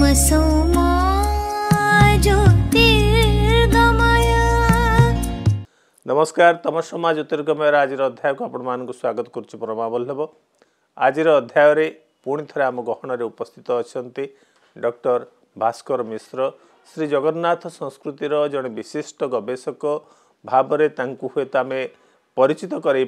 तमसो मा ज्योतिर्गमय। नमस्कार तमसो मा ज्योतिर्गमय आज अध्याय को आपण मान स्वागत करुच्ची परमा वल्लभ। आज अध्याय पुणी थे आम गहन उपस्थित अच्छा डॉक्टर भास्कर मिश्र श्री जगन्नाथ संस्कृतिर जड़े विशिष्ट गवेषक भाव हुए आम परिचित कर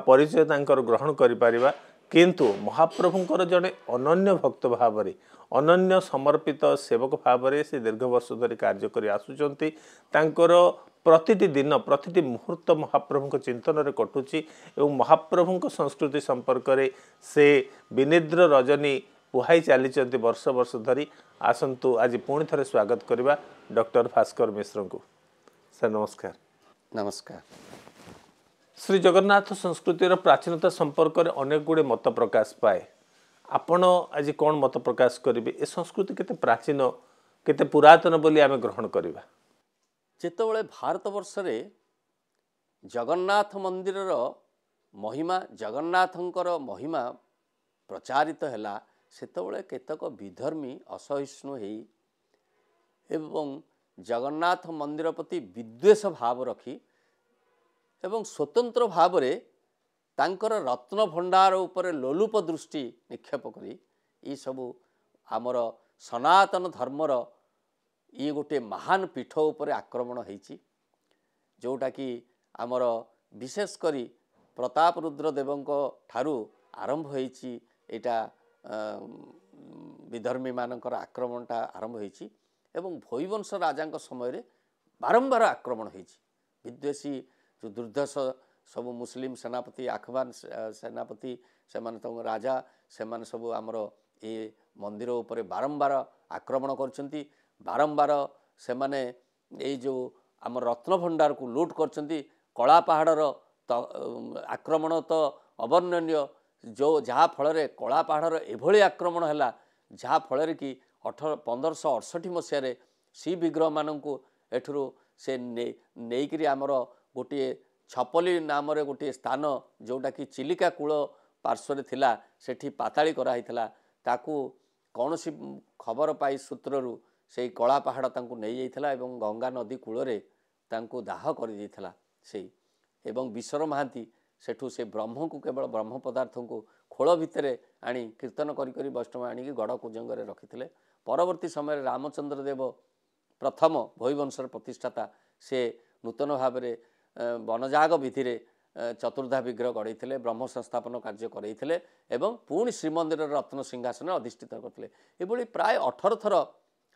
परिचय ग्रहण कर किंतु महाप्रभुंकर जड़े अनन्य भक्त भाव अनन्य समर्पित सेवक भाव से दीर्घ वर्ष धरी कार्य कर आसुचंती। प्रतिटी दिन प्रतिटी मुहूर्त महाप्रभु चिंतन रे कटुची एवं महाप्रभु संस्कृति संपर्क रे से विनिद्र रजनी पुहाई चली वर्ष वर्ष धरी। आसंतु आज पुणी थे स्वागत करवा डॉक्टर भास्कर मिश्र को। सर नमस्कार। नमस्कार। श्री जगन्नाथ संस्कृतिर प्राचीनता संपर्क रे अनेक गुड़े मत प्रकाश पाए। आपण आज कौन मत प्रकाश करेंगे? ए संस्कृति केते प्राचीन केते पुरातन बोली आमे ग्रहण करवा? जेतबले भारतवर्ष रे जगन्नाथ मंदिरर महिमा जगन्नाथंकर महिमा प्रचारित हैला सेतबले केतक विधर्मी असहिष्णु हेई एवं जगन्नाथ मंदिर प्रति विद्वेष भाव रखी एवं स्वतंत्र भाव रे तांकर रत्न भंडार उपरे लोलुप दृष्टि निक्षेप करी ई सबु आमर सनातन धर्मर ये गोटे महान पीठ उपरे आक्रमण होईची जोटा कि आमर विशेष करी प्रताप रुद्र देवंको ठारू आरंभ होईची एटा विधर्मी मानकर आक्रमणटा आरंभ होईची एवं भोईवंश राजांक समय रे बारंबार आक्रमण होईची। विद्वेषी जो दुर्धर्ष सबु मुस्लिम सेनापति आखवान सेनापति से राजा से सबू आमर ये मंदिर उपरे बारंबार आक्रमण करछंती। बारंबार से माने ये जो आम रत्न भंडार को लूट करछंती। कला पहाड़र आक्रमण तो अवर्णनीय जो जहाँ फल कला पहाड़र एभली आक्रमण है जहाँ फल कि 1568 मसीह सी विग्रह मानू एठुरु से नहीं आमर गोटे छपली नाम गोटे स्थान जोटा कि चिलिका कूल पार्श्व थिला सेठी पाताली कराइथिला ताकू कौन सी खबर पाई सूत्ररु से कला पहाड़ तांकू नहीं जाइथिला एवं गंगा नदी कूल तांकू दाह कर देइथिला से एवं विश्वर महांती सेठू से ब्रह्म को केवल ब्रह्म पदार्थ को खोल भितर आनी कीर्तन करी वैष्णव आनिकी गड़ कुजंगे रखिथिले। परवर्ती समय रामचंद्र देव प्रथम भोईवंशर प्रतिष्ठाता से नूतन भाव में वनजाग विधि रे चतुर्धा विग्रह गढ़ी ब्रह्म संस्थापन कार्य करते एवं पुणी श्रीमंदिर रत्न सिंहासन अधिष्ठित करते। ये प्राय 18 थर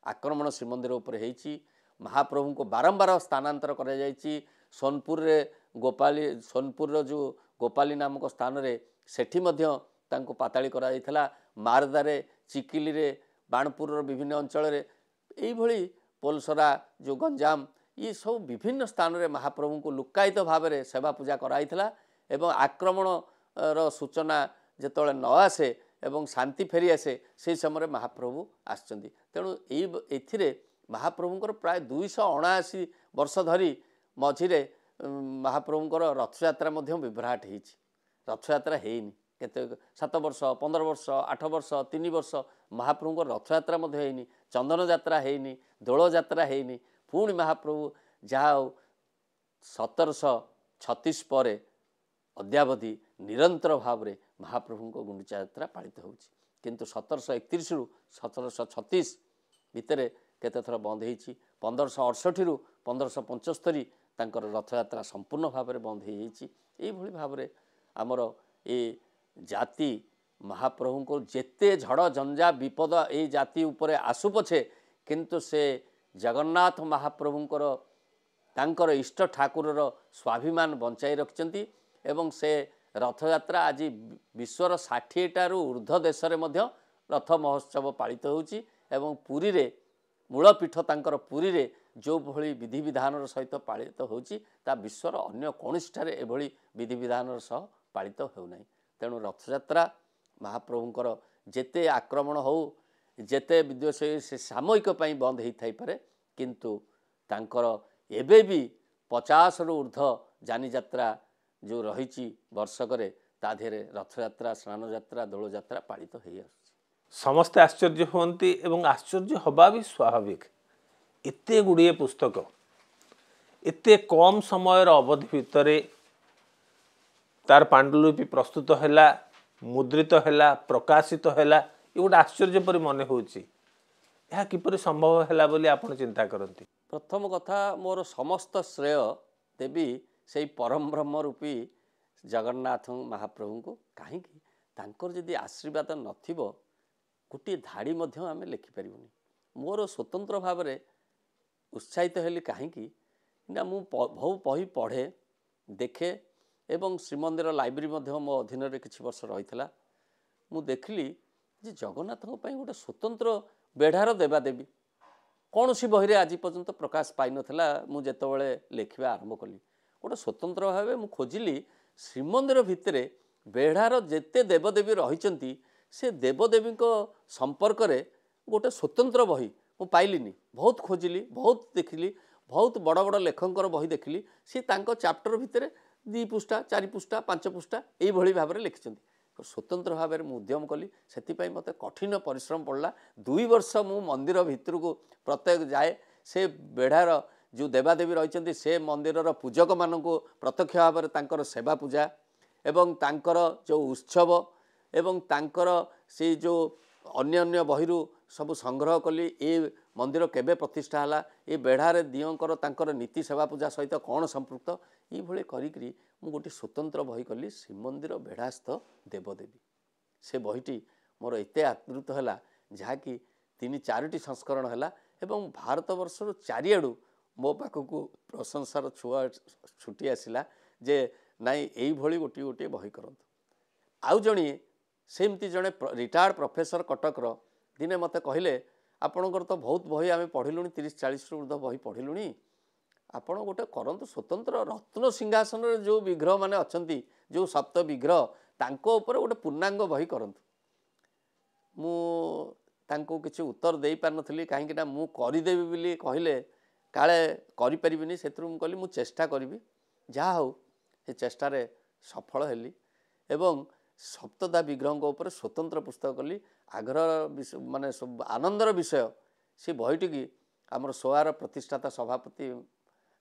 आक्रमण श्रीमंदिर उपर होईची। महाप्रभु को बारंबार स्थानांतर कर सोनपुर रे गोपाली सोनपुर जो गोपाली नामक स्थान रे सेठी मध्य तांको पाताली करा मारदारे चिकिली रे बाणपुर विभिन्न अंचल रे एई भली पोलसरा जो गंजाम ये सब विभिन्न स्थान रे महाप्रभु को लुकायित भाव में सेवा पूजा कराइथिला एवं आक्रमण रो सूचना जेतोले न आसे एवं शांति फेरी आसे से समय महाप्रभु आसचंदी। तेणु एथिरे महाप्रभुंकर प्राय 279 वर्ष धरी मझिरे महाप्रभुंकर रथयात्रा मध्य विभ्राट होईची। रथयात्रा हेइनी केते 7 वर्ष 15 वर्ष 8 वर्ष 3 वर्ष महाप्रभुंकर रथयात्रा मध्य हेइनी। चंदन यात्रा हेइनी, दोल यात्रा हेइनी। पुणी महाप्रभु जहाँ 1736 पर अद्यावधि निरंतर भाव में महाप्रभु को गुंडीचा यात्रा पालित होउची किंतु 1731 रु 1736 भितर केते थर बंद होईची। 1568 रु 1575 तांकर रथयात्रा संपूर्ण भाव में बंद होईची। एई भली भाव में आमर ए जाति महाप्रभु को जेते झड़ जंजा विपद ए जाति उपरे आसु पछे किंतु से जगन्नाथ महाप्रभुंकर तांकर इष्ट ठाकुरर स्वाभिमान बंचाई रखिचंती एवं से रथयात्रा आज विश्वर 60टारू ऊर्ध्व देश में मध्य रथ महोत्सव पालित होउची एवं पुरी रे मूलपीठ तांकर पुरी रे जो भली विधि विधान सहित पालित होउची ता विश्वर अन्य कौनठारे एभली विधि विधान सह पालित होउनाई। तेणु रथयात्रा महाप्रभुंकर जेते आक्रमण हो जेते विद्वेष से सामयिक पई बंद होई थाई पारे किंतु तांकर एबे भी 50 रु ऊर्ध्व जानी यात्रा जो रही वर्षक ता धेरे रथयात्रा स्नान यात्रा दोल यात्रा पालित हो। समस्ते आश्चर्य हुअन्ति एवं आश्चर्य हवा भी स्वाभाविक। एते गुड़िए पुस्तक एते कम समय अवधि भितर तार पांडुलिपि प्रस्तुत हैला, मुद्रित हैला, प्रकाशित हैला, ये गोटे आश्चर्य परि मन होउछि। यह किपरि संभव हैला बोली आपण चिंता करंती? प्रथम कथा मोर समस्त श्रेय देवी से परम ब्रह्म रूपी जगन्नाथ महाप्रभु को। कहीं तांकर जदि आशीर्वाद नथिबो गोटे धाड़ी मध्य आम लिखिपारूनी। मोर स्वतंत्र भाव में उत्साहित हेली कहीं ना मु बहु बही पढ़े देखे एवं श्रीमंदिर लाइब्रेरी मध्य मो अधीन रे किछि वर्ष रही मु देखली जे जगन्नाथ गोटे स्वतंत्र बेढ़ार देवादेवी कौन सी बही आज पर्यंत प्रकाश पाई नथिला। मु जेतबेले लेखिबा आरंभ कली गोटे स्वतंत्र भाव मु खोजिली श्रीमंदिर भितर बेढ़ार जेते देवदेवी रही से देवदेवी संपर्क रे गोटे स्वतंत्र बही मु पाइलिनी। बहुत खोजिली, बहुत देखिली, बहुत बड़ बड़ लेखकर बही देखिली। सी तांको चैप्टर भितर 2 पृष्ठा 4 पृष्ठा 5 पृष्ठा यही भाव में लिखिं। स्वतंत्र भाव में उद्यम कली से मत कठिन परिश्रम पड़ला। 2 वर्ष मु मंदिर भितर को प्रत्येक जाए से बेढ़ार जो देवादेवी रही से मंदिर पूजक मान प्रत्यक्ष भाव में तांकर सेवा पूजा एवं तांकर जो उत्सव एवं तांकर से जो अन्य बहिरू सब संग्रह कली ए मंदिर केबे प्रतिष्ठा हला, ए बेढ़ारे दियंकर तांकर नीति सेवा पूजा सहित कौन संपृक्त ये भले करी मु गोटे स्वतंत्र बही कली श्रीमंदिर बेढ़ास्थ देवदेवी। से बहीटी मोर एते आदृत है जहाँकि 3-4टी संस्करण है एवं भारत वर्षर चारिआडू मो पाखक प्रशंसार छुआ छुटी आसला जे नाई यही गोटे गोटे बही करंतु। आउ जणी सेमती जड़े रिटायर्ड प्रोफेसर कटकर दिने मते कहले आपणकर तो बहुत बही आम पढ़िलुणी 30-40 ऊर्ध्व बही पढ़िलुणी आपण गोटे करंतु स्वतंत्र रत्न सिंहासन जो विग्रह माने अछंती जो सप्त विग्रह तांको ऊपर गोटे पूर्णांग बही करंतु। मु तांको किछि उत्तर देई पार नथली काहेकि ना मु करिदेबी बोली कहले काले करि परिबिनी सेत्रु मु कहली मु चेष्टा करिवि। जहा हो से चेष्टारे सफल हेली एवं सप्तदा विग्रह ऊपर स्वतंत्र पुस्तक कली। आग्रह माने आनंदर विषय से बहीटी की आमर सोआर प्रतिष्ठाता सभापति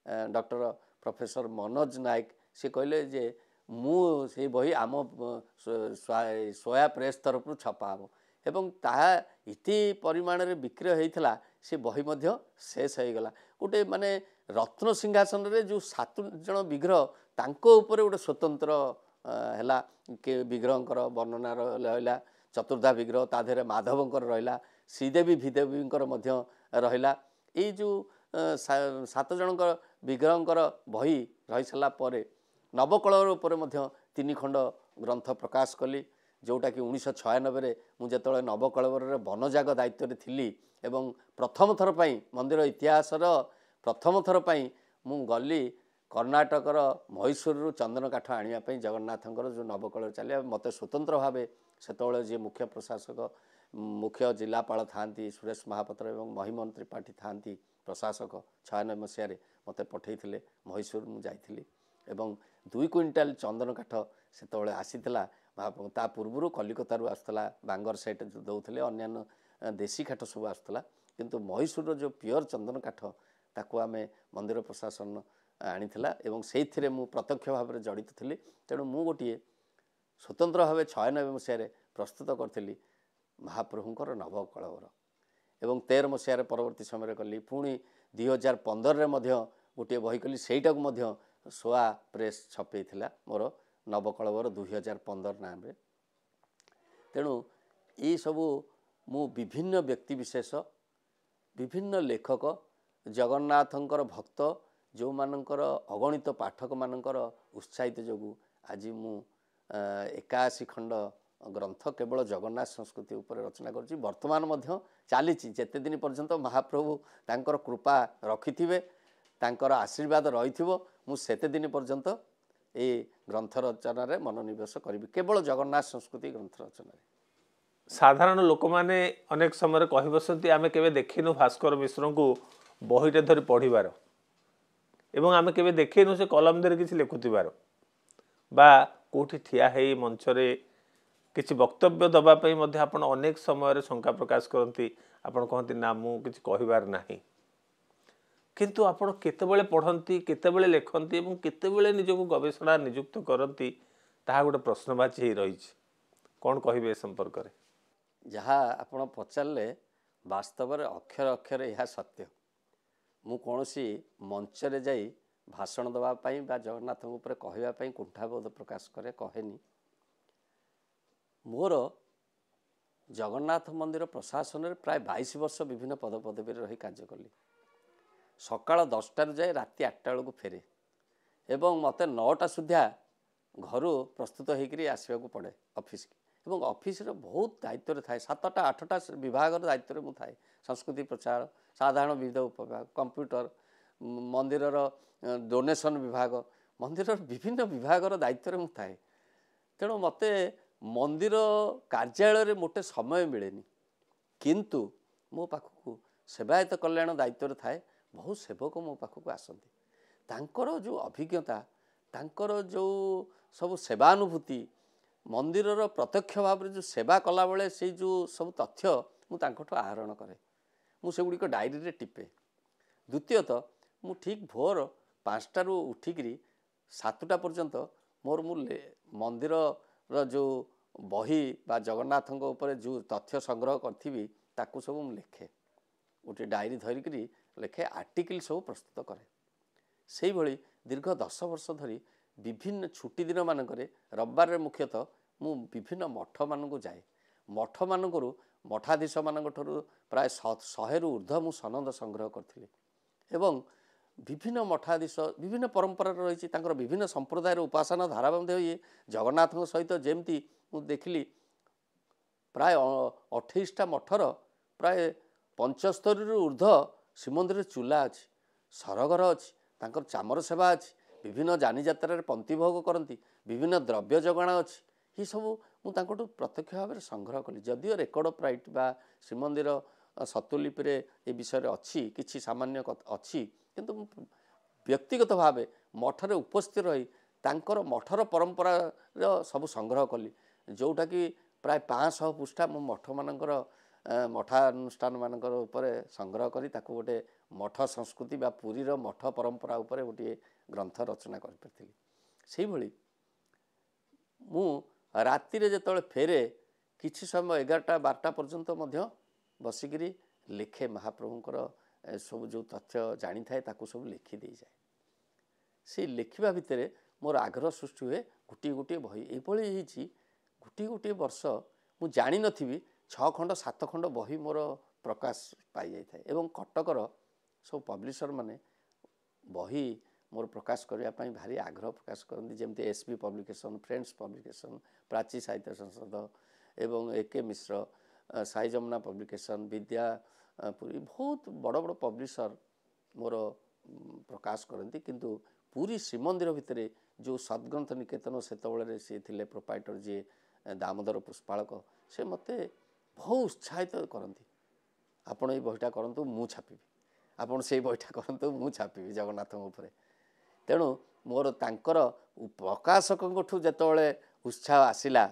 डॉक्टर प्रोफेसर मनोज नायक से कहले जे मु से बही आम सोया प्रेस तरफ छपा हम एवं ताहा इति परिमाण रे विक्रय होइथला। से बही मध्य शेष हो गला। गोटे माने रत्न सिंहासन रे जो 7 जन विग्रह तांको ऊपर गोटे स्वतंत्र हैला के विग्रहंकर वर्णना रहिला। चतुर्धा विग्रह ता देहरे माधवंकर रहिला, श्रीदेवी भीदेवींकर मध्य रहिला। ये जो 7 जनकर विग्रहंकर बही रही सारा पर नवकलवर उपर मध्य 3 खंड ग्रंथ प्रकाश कली जोटा कि 1996 मु जेतबेले नवकलवर वनजाग दायित्व थी एवं प्रथम थर पई मंदिर इतिहासर प्रथम थर पई मु गली कर्णाटकर मैसूर चंदन काठ आने जगन्नाथंकर जो नवकलवर चलिया मत स्वतंत्र भाव से जी मुख्य प्रशासक मुख्य जिलापाल था सुरेश महापात्र एवं महिमन त्रिपाठी था प्रशासक 96 मसीह मत पठे मैसूर मुझे एवं 2 क्विंटाल चंदन काठ से आसीला। ता पूर्व कलिकतारू आसला बांगर सेट जो दौले अन्य देशी काठ सब आसला किंतु मैसूर जो प्योर चंदन काठ ताकू आम मंदिर प्रशासन आनीला एवं से मु प्रत्यक्ष भाव में जड़ित थी। तेणु मु गोटे स्वतंत्र भाव 96 मसीह प्रस्तुत करी महाप्रभुंर नवकलवर एवं 13 मसीह परवर्ती समय कली पुणी 2015 गोटे बही कली सेटा सोआ प्रेस छपे मोर नवकलवर 2015 नाम। तेणु ये सबू मु विभिन्न व्यक्तिविशेष विभिन्न लेखक जगन्नाथंकर भक्त जो मानकर अगणित पाठक मानकर उत्साहित जोगु आज मु 81 खंड ग्रंथ केवल जगन्नाथ संस्कृति उपर रचना करछि। वर्तमान मध्य चली जेते दिन पर्यंत महाप्रभु तांकर कृपा रखिथिबे तांकर आशीर्वाद रहिथिबो मु सेते दिन पर्यंत ए ग्रंथ रचना रे मनोनिवेश करिवि केवल जगन्नाथ संस्कृति ग्रंथ रचना। साधारण लोक माने अनेक समय कहि बसंती आमे केबे देखिनु भास्कर मिश्र को बहीटे धरी पढ़िबार एवं आमे केबे देखिनु से कलम धरी किछि लिखुतिबार बा कोठी ठिया हेई मंचरे किसी वक्तव्य दबापी आपण अनेक समय शंका प्रकाश करती आपण कहती ना मु किसी कहबार नाही किंतु आपण केतेबेले पढ़ती केतेबेले लेखती और केतेबेले निजको गवेषणा नियुक्त करती ताहा गोटे प्रश्नवाची ही रही कौन कहे ए संपर्क में जहाँ आपण पचारे वास्तव में अक्षर अक्षर यह सत्य मु कौन सी मंचरे जाई भाषण दवापाई बा जगन्नाथ उपर कहवाई कुंठाबोध प्रकाश करे कहेनी मोर जगन्नाथ मंदिर प्रशासन में प्राय 22 वर्ष विभिन्न पदपदवी रही कार्य कली सकाल 10टार जाए राति 8टा बेलू फेरे एवं मत 9टा सुधा घर प्रस्तुत होकर आसवाक पड़े ऑफिस की एवं ऑफिस बहुत दायित्व थाए 7टा 8टा विभाग दायित्व मु थाए संस्कृति प्रचार साधारण विविध उपविभाग कंप्यूटर मंदिर डोनेशन विभाग मंदिर विभिन्न विभाग दायित्व मु थाए तेणु मत मंदिर कार्यालय मोटे समय मिलेनी किंतु मो पाखक सेवायत कल्याण दायित्व थाए बहुत सेवक मो पाखक आसती तांकर जो अभिज्ञता तांकर जो सब सेवानुभूति मंदिर प्रत्यक्ष भाव में जो सेवा कला बेले से जो सब तथ्य मुझे आहरण करे मुझे डायरी रे टिपे द्वितीयतः मु ठीक भोर 5टार उठिकी 7टा पर्यंत मोर मंदिर जो बही बा जगन्नाथ ऊपर जो तथ्य संग्रह करी ताकू सब मु लिखे गोटे डायरी धरिकी लिखे आर्टिकल सब प्रस्तुत करे से भली दीर्घ 10 वर्ष धरी विभिन्न छुट्टी दिन मानक रविवार मुख्यतः मु विभिन्न मठ मानक जाए मठ मानक मठाधीश मान प्राय 100 रु ऊर्ध्व मु सनद संग्रह करी एवं विभिन्न मठाधीश विभिन्न परंपरा रही विभिन्न संप्रदायर उपासना धारा ये जगन्नाथ सहित जमती मुझे देखिली प्राय 28टा मठर प्राय 75 रु ऊर्ध्व श्रीमंदिर चूला अच्छी सरघर अच्छी चामर सेवा अच्छी विभिन्न जानी जात्रा पंक्ति भोग करती विभिन्न द्रव्य जगणा अच्छी ये सब मुझे प्रत्यक्ष भाव में संग्रह कली जदियो रेकर्ड ऑफ राइट बा श्रीमंदिर सतुलिपि ए विषय अच्छी किसी सामान्य अच्छी किंतु व्यक्तिगत भाव मठरे उपस्थित रही तांकर मठर परंपरा सब संग्रह कली जोटा कि प्राय 500 पृष्ठा मो मठ मानकर मठानुष्ठान मानकर ऊपर संग्रह करी ताको गोटे मठ संस्कृति बा पुरीर मठ परंपरा ऊपर गोटे ग्रंथ रचना करी से भली मु राति रे जतले फेरे किछि समय 11टा 12टा पर्यंत मध्य बसिकी लिखे महाप्रभुंकर सब जो तथ्य जानी थाए ताकू सब लिखि दे जाए से लिखा भितर मोर आग्रह सृष्टि हुए गोटे गोटे बही ये गोटे गोटे वर्ष मु जानी नथिबी 6 खंड 7 खंड बही मोर प्रकाश पाई जाई थाए एवं कटकर सब पब्लिशर माने बही मोर प्रकाश करने भारी आग्रह प्रकाश करती जमती SB publication friends publication Prachi साहित्य संसद एवं एके मिश्र साई जमुना पब्लिकेशन विद्यापुरी बहुत बड़ बड़ पब्लिशर मोर प्रकाश करती किंतु पूरी श्रीमंदिर भितर जो सद्ग्रंथ निकेतन सेतबेले सी थे प्रोपाइटर जी दामोदर पुष्पाळक से मते बहुत उत्साहित करती आपण ये बहीटा करूँ मु छापी आपण से बहीटा करूँ मु छापी जगन्नाथ उपर तेणु मोर तांकर प्रकाशक जितेबाला उत्साह आसला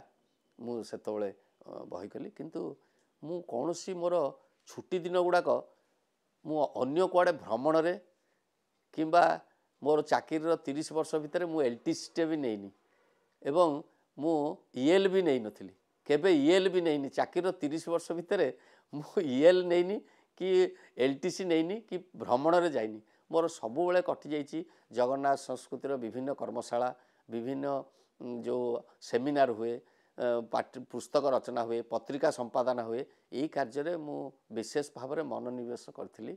मुझे बही कली किंतु मु कौन सी मोर छुट्टी दिन गुड़ाक मु अन्य कुआड़े भ्रमण रे किंबा मोर चाकरी 30 वर्ष भितर मु एलटीसी भी नहींनी एवं मु ईएल भी नहीं नथिली केबे ईएल भी नहीं चाकरी 30 वर्ष भितर मु ईएल नहीं कि एलटीसी नहीं कि भ्रमण रे जाइनी मोर सबुबले कटि जाइछि जगन्नाथ संस्कृतिर विभिन्न कर्मशाला विभिन्न जो सेमिनार हुए पुस्तक रचना हुए पत्रिका संपादन हुए यही कार्य मु विशेष भाव में मनोनिवेश करी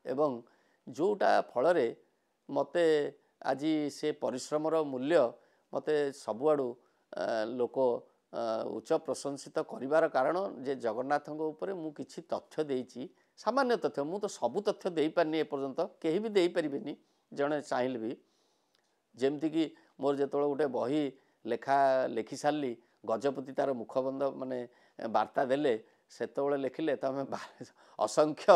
एवं जोटा फल मते आज से परिश्रमर मूल्य मते सबुआड़ू लोक उच्च प्रशंसित करिवार कारण जे जगन्नाथ ऊपर मु किछि तथ्य देइछि सामान्य तथ्य मु तो सबु तथ्य दे पारनी एपर्यंत केही भी दे पारिबेनी जणे चाहिल भी जेमती कि मोर जेतोळे गोटे बही लेखा लिखि सारली गजपति तार मुखबंध माने वार्ता देले सेतोळे लिखिले तमे असंख्य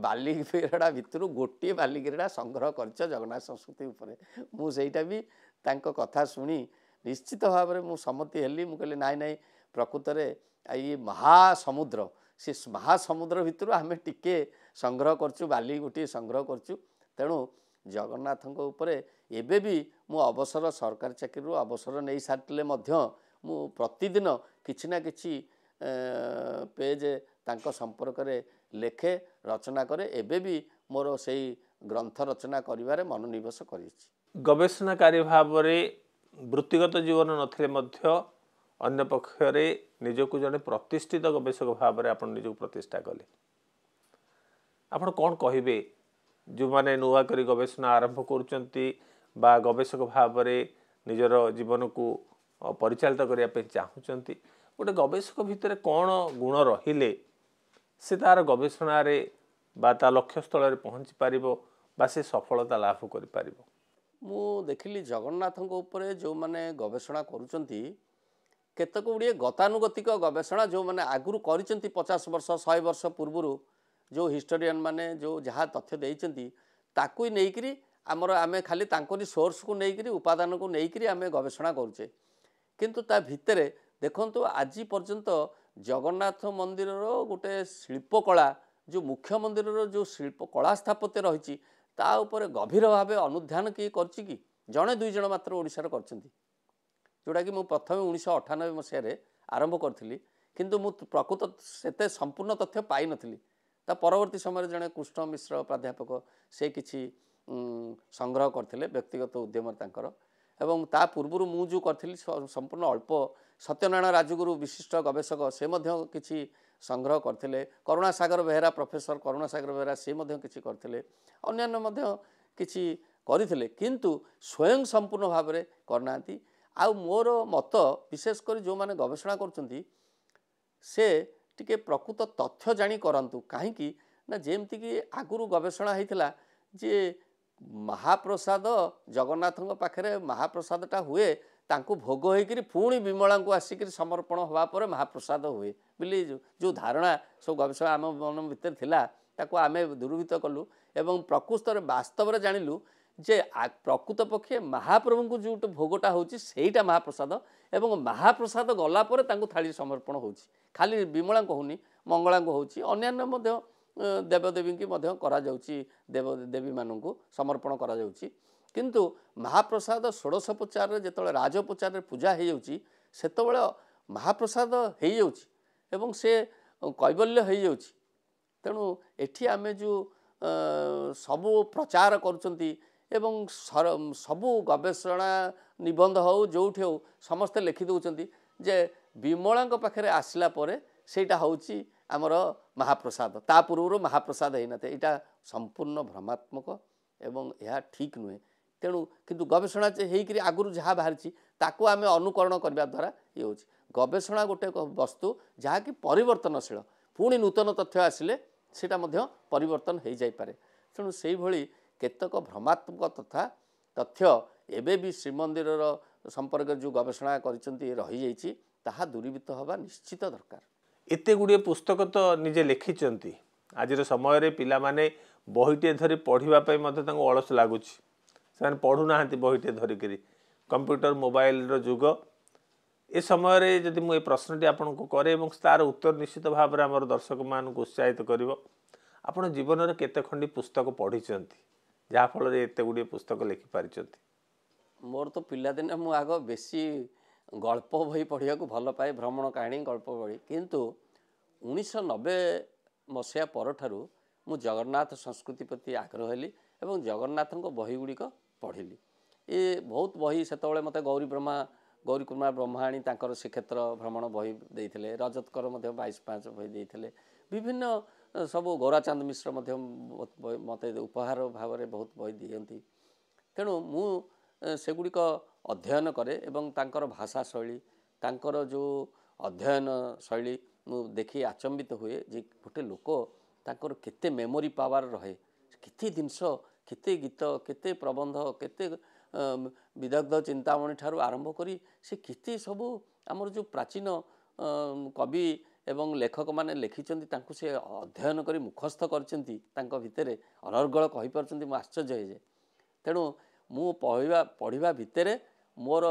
बालिगिरेड़ा भितर गोटे बालिगिरेड़ा संग्रह करछ जगन्नाथ संस्कृति उपरे मु सेटा भी तांको कथा सुनी निश्चित भाव में मु सम्मति हेली मु कहली नाई नाई प्रकृत में ये महासमुद्र से महासमुद्र भितर आम टिके संग्रह करचु बाली गोटे संग्रह करचु तेणु जगन्नाथ एबे भी मु अवसर सरकारी चाकरी अवसर नहीं सारे मु प्रतिदिन किछि ना किछि पेज तांको संपर्क रे लेखे रचना करे एबे भी मोर से ग्रंथ रचना करिवारे मनोनिवेश करिछि। गवेषणाकारी भाव में वृत्तिगत जीवन नथिले मध्य अन्य पक्षरे निजको जने प्रतिष्ठित गवेषक भाव में आपण निजको प्रतिष्ठा कले आपण कौन कहिबे जो माने नुआ करी गवेषणा आरंभ करुचंती बा गवेषक भाव में निजर जीवन को परिचालित करिया पे चाहुचंती गोटे गवेषक भितर कौन गुण रहिले से तार गवेषणा रे बा ता लक्ष्य स्थल रे पहुंची पारिबो बा से सफलता लाभ करि पारिबो। मु देखिली जगन्नाथ उपरे जो माने गवेषणा करुचंती केतक गुड़िए गतानुगतिक गवेषणा जो माने आगुरु करिचंती 50 वर्ष 100 वर्ष पूर्व जो हिस्टोरियन माने जो जहाँ तथ्य देइचंती ताकू नेइकरी आमर आमे खाली तांकरी सोर्स को नेइकरी उपादान को नेइकरी आमे गवेषणा करूचे किंतु ता भितरे देखंतु आज पर्यंत जगन्नाथ मंदिर गोटे शिल्पकला जो मुख्य मंदिर जो शिल्प कला स्थापत्य रही ता उपरे गभीर भाव अनुध्यान किए करछि कि जड़े दुई जन मात्र ओडिशार करछंती जोटा कि मु प्रथम 1998 मसीह आरंभ करी किंतु मु प्रकृत सेते संपूर्ण तथ्य पाई नथिली ता परवर्ती समय जड़े कृष्ण मिश्र प्राध्यापक से किछि संग्रह करथिले व्यक्तिगत उद्यम तांकर एवं ता पूर्व मु जो करथिली संपूर्ण अल्प सत्यनारायण राजगुरु विशिष्ट गवेषक से मध्य किछि संग्रह करथिले करुणासागर बेहेरा प्रोफेसर करुणासागर बेहेरा से मध्य किछि करथिले अन्यान्य मध्य किछि करथिले किंतु स्वयं संपूर्ण भाव में करनांती आ मोर मत विशेष कर जो माने गवेषणा करछंती से टिके प्रकृत तथ्य जानी करंतु काहेकि ना जेमती कि आगुरु गवेषणा हेतिला जे महाप्रसाद जगन्नाथ पाखे महाप्रसादटा हुए तांको भोग होकर पुणी विमला को आसिक समर्पण हवा पर महाप्रसाद हुए बोली जो धारणा सब गवेषणा आम मन भितर थिला ताको आमे दूरीभूत कलु एवं प्रकृत वास्तव में जानिलु जे प्रकृत पक्षे महाप्रभु को जो भोगटा होची सेटा महाप्रसाद एवं महाप्रसाद गला पर तांको थाली समर्पण होची खाली विमला को होनी मंगला को होची अन्यान्य मध्य देवदेवी की मध्य करा जाउची देवदेवी मानू समर्पण करा जाउची किंतु महाप्रसाद षोडशोपचार रे जेतले राजोपचार रे पूजा हे जाउची सेतबेले महाप्रसाद हे जाउची एवं से कैवल्य हे जाउची तेणु एठी आमे जो सबु प्रचार करुचंती एवं सबु गवेषणा निबंध हो जोठी हो समस्त लिखि दउचंती जे विमला पाखे आसला परे सेटा होची आमर महाप्रसाद ता पूर्व महाप्रसाद है नाते यहाँ संपूर्ण भ्रमात्मक एवं यह ठीक नुहे तेणु किंतु गवेषणा होकर आगुरी जहाँ बाहरी ताकू आम अनुकरण करने द्वारा ये हो गवेषणा गोटे वस्तु जहाँकि परिवर्तनशील पुणी नूतन तथ्य आसिले सेटा मध्य परिवर्तन हो जाइपे तेणु से भली केतक भ्रमात्मक तथा तथ्य एबे भी श्रीमंदिर संपर्क जो गवेषणा कर दूरीभूत हवा निश्चित दरकार। एते गुड़िए पुस्तक तो निजे लिखिचंती आज समय रे पिला माने बहीटे धरी पढ़ापी अलस लगुच से पढ़ुना बहीटे धरिकी कंप्यूटर मोबाइल रो जुग ए समय रे जदि मु ए प्रश्नटी आपन को करे एवं तार उत्तर निश्चित भाव में आमर दर्शक मान को उत्साहित करिवो आपण जीवन रे केते खंडी पुस्तक पढ़िचंती जहाँ फल रे एते गुड़िए पुस्तक लिखि पारिचंती। मोर तो पिला दिन मु आग बेसी गल्प बही पढ़िया को भल पाए भ्रमण कहानी गल्प बही किंतु 1990 मसीहा परठारु मु जगन्नाथ संस्कृति प्रति आग्रह हेली एवं जगन्नाथ बही गुड़िक पढ़िली ये बहुत बही से मत गौरी कुमार ब्रह्माणी तांकर श्रीक्षेत्र भ्रमण बही देइथिले रजतकर 22-5 बही देइथिले विभिन्न सब गौराचांद मिश्र मत उपहार भाव में बहुत बही दियंती तेणु मु सेगुड़िक अध्ययन करे एवं तांकर भाषा शैली तांकर जो अध्ययन शैली मु देखी आचंबित हुए जे गोटे लोक तांकर केते मेमोरी पावर रहे केते जिनस केते गीत केते प्रबंध केते विदग्ध चिंतामणि ठारू आरंभ करी से केते सबू आमर जो प्राचीन कवि एवं लेखक माने लिखिचंती तांको से अध्ययन करी मुखस्थ करचंती तांको भितरे अनर्गल कहि परचंती मु आश्चर्य हे जे तेणु मु पढ़िबा भितरे मोर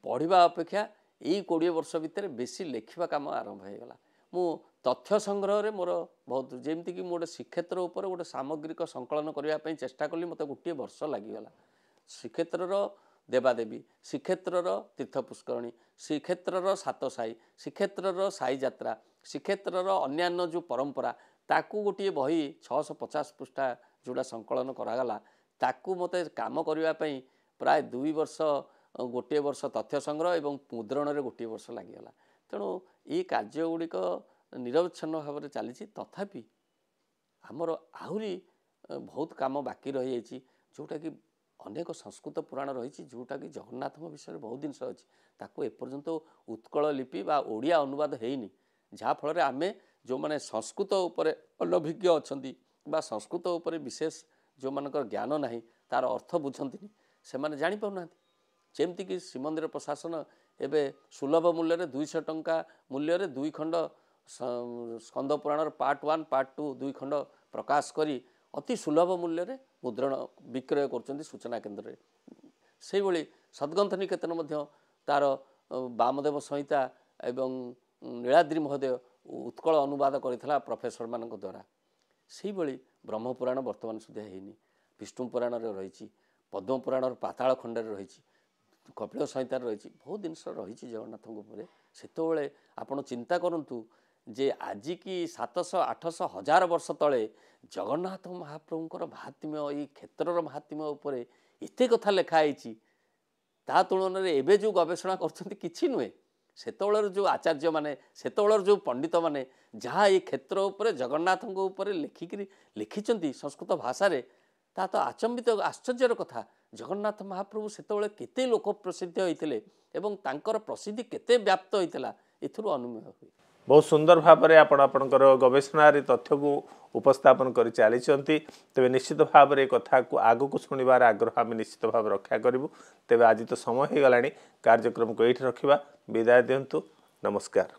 पढ़िबा अपेक्षा यही 20 वर्ष भितर बेसी लेखिबा काम आरंभ हो गला। मु तथ्य संग्रह रे मोर बहुत जेमती कि मोटे श्रीक्षेत्र उपर गोटे सामग्रिक संकलन करने चेष्टा कली मत गोटे वर्ष लगिगला। श्रीक्षेत्र देवादेवी, श्रीक्षेत्र तीर्थ पुष्करणी, श्रीक्षेत्र सात साई, श्रीक्षेत्र साई यात्रा, श्रीक्षेत्र अन्यान्य जो परंपरा ताकू गोटे बही 650 पृष्ठा जोड़ा संकलन करागला ताकू मते काम करने प्राय 2 वर्ष गोटे वर्ष तथ्य संग्रह एवं मुद्रण रे गोटे वर्ष लगिगला। तेणु ये कार्यगुड़िक निरवच्छिन्न भाव में चली तथापि आमर आहरी बहुत काम बाकी रही जाइए जोटा कि अनेक संस्कृत पुराण रही जोटा कि जगन्नाथ विषय बहुत जिनस अच्छी ताकू एपर्यंत उत्कल लिपि बा ओडिया अनुवाद होनी जहाँफल आम जो मैंने संस्कृत उपर अनभिज्ञ अच्छा बा संस्कृत उपर विशेष जो मानकर ज्ञान नहीं तार अर्थ बुझंती से माने जानी पाउना जेमती कि श्रीमंदिर प्रशासन एवं सुलभ मूल्य 200 टंका मूल्य 2 खंड स्कंद पुराण पार्ट 1 पार्ट 2 2 खंड प्रकाश करी अति सुलभ मूल्य मुद्रण विक्रय कर सूचना केन्द्र से भाई सद्ग्रंथ निकेतन तार वामदेव संहिता एवं नीलाद्री महोदय उत्कल अनुवाद करथिला प्रोफेसर मान द्वारा से भाई ब्रह्मपुराण वर्तमान सुधा होनी विष्णु पुराण रही पद्म पुराण पाताल खंड रही कपिल संहितार रही बहुत जिनस रही जगन्नाथ से आपण चिंता करूँ जे आज की 700-800 हजार वर्ष तले जगन्नाथ महाप्रभुंर महात्म्य ये क्षेत्र महात्म्य उपर एत कथा लिखाई ता तुलन एवं जो गवेषणा कर नुहे से जो आचार्य माने से जो पंडित माने जहाँ ये क्षेत्र उपर जगन्नाथ लिखि संस्कृत भाषा रे ता तो आचंबित आश्चर्यर कथा जगन्नाथ महाप्रभु से केते लोक प्रसिद्ध होते एवं तांकर प्रसिद्धि केते व्याप्त होता एथुरु अनुमेय हुए। बहुत सुंदर भाव में आपणकर गवेषणार तथ्य को उपस्थापन कर चली तेज निश्चित भाव में कथा को आग को शुणवार आग्रह आम निश्चित भाव रक्षा करूँ। तेज आज तो समय हो गला कार्यक्रम को ये रखा विदाय दिंतु नमस्कार।